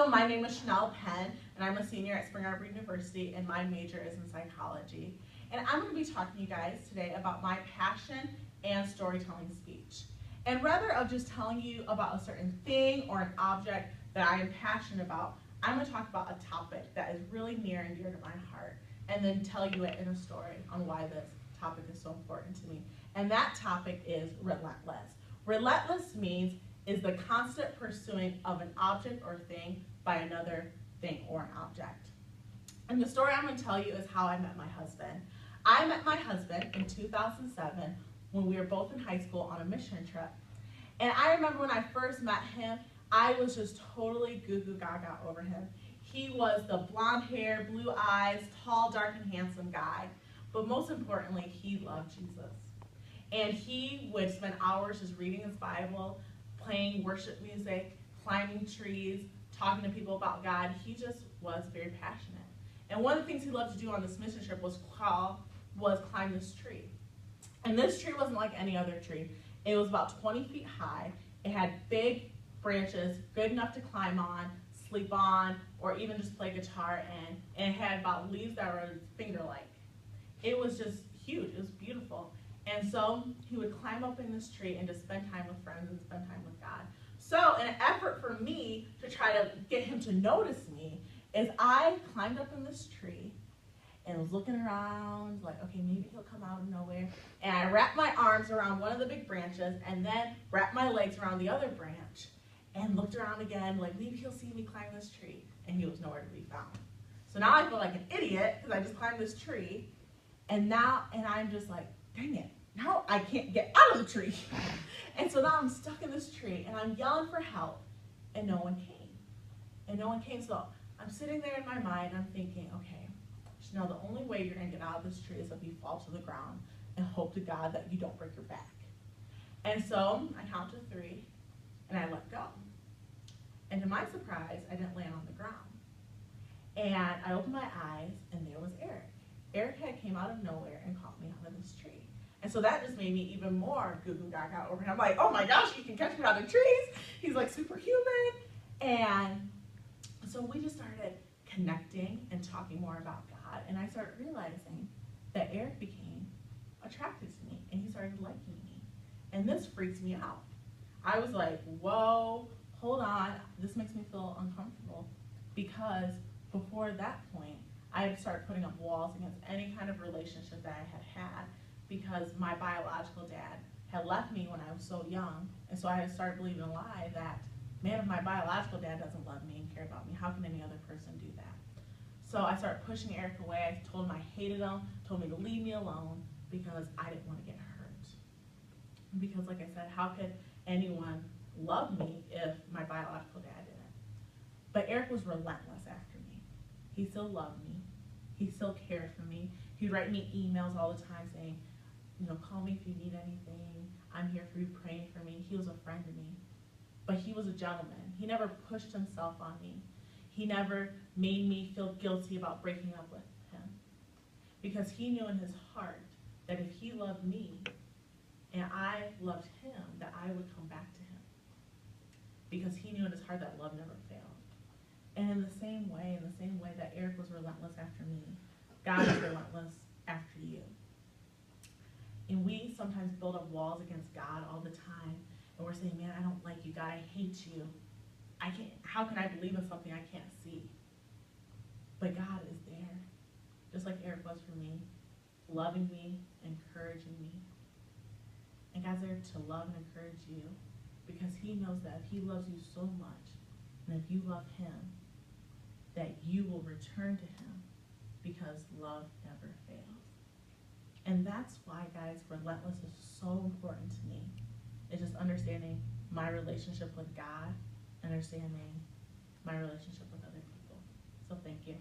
Hello, my name is Chanel Penn, and I'm a senior at Spring Arbor University, and my major is in psychology. And I'm going to be talking to you guys today about my passion and storytelling speech. And rather of just telling you about a certain thing or an object that I am passionate about, I'm going to talk about a topic that is really near and dear to my heart, and then tell you it in a story on why this topic is so important to me. And that topic is relentless. Relentless means is the constant pursuing of an object or thing by another thing or an object. And the story I'm going to tell you is how I met my husband. I met my husband in 2007 when we were both in high school on a mission trip. And I remember when I first met him, I was just totally goo-goo gaga over him. He was the blonde hair, blue eyes, tall, dark, and handsome guy. But most importantly, he loved Jesus. And he would spend hours just reading his Bible, playing worship music, climbing trees, talking to people about God. He just was very passionate. And one of the things he loved to do on this mission trip was climb this tree. And this tree wasn't like any other tree. It was about 20 feet high. It had big branches, good enough to climb on, sleep on, or even just play guitar in. And it had about leaves that were finger-like. It was just huge. It was beautiful. And so he would climb up in this tree and just spend time with friends and spend time with God. So in an effort for me to try to get him to notice me, is I climbed up in this tree and was looking around, like, okay, maybe he'll come out of nowhere. And I wrapped my arms around one of the big branches and then wrapped my legs around the other branch and looked around again, like, maybe he'll see me climb this tree. And he was nowhere to be found. So now I feel like an idiot because I just climbed this tree. And I'm just like, dang it, now I can't get out of the tree. And so now I'm stuck in this tree and I'm yelling for help and no one came. And no one came, so I'm sitting there in my mind, I'm thinking, okay, Chanel, the only way you're gonna get out of this tree is if you fall to the ground and hope to God that you don't break your back. And so I count to 3 and I let go. And to my surprise, I didn't land on the ground. And I opened my eyes and there was Eric. Eric had came out of nowhere and caught me out of this tree. And so that just made me even more goo-goo gaga over him. I'm like, oh my gosh, he can catch me out of trees. He's like superhuman. And so we just started connecting and talking more about God. And I started realizing that Eric became attracted to me and he started liking me. And this freaks me out. I was like, whoa, hold on. This makes me feel uncomfortable because before that point, I had started putting up walls against any kind of relationship that I had because my biological dad had left me when I was so young. And so I had started believing a lie that, man, if my biological dad doesn't love me and care about me, how can any other person do that? So I started pushing Eric away. I told him I hated him, told me to leave me alone because I didn't want to get hurt. Because like I said, how could anyone love me if my biological dad didn't? But Eric was relentless after me. He still loved me. He still cared for me. He'd write me emails all the time saying, you know, call me if you need anything. I'm here for you, praying for me. He was a friend to me. But he was a gentleman. He never pushed himself on me. He never made me feel guilty about breaking up with him. Because he knew in his heart that if he loved me and I loved him, that I would come back to him. Because he knew in his heart that love never failed. And in the same way that Eric was relentless after me, God is relentless after you. And we sometimes build up walls against God all the time. And we're saying, man, I don't like you. God, I hate you. How can I believe in something I can't see? But God is there, just like Eric was for me, loving me, encouraging me. And God's there to love and encourage you because he knows that if he loves you so much, and if you love him, that you will return to him because love never fails. And that's why, guys, relentless is so important to me. It's just understanding my relationship with God, understanding my relationship with other people. So thank you.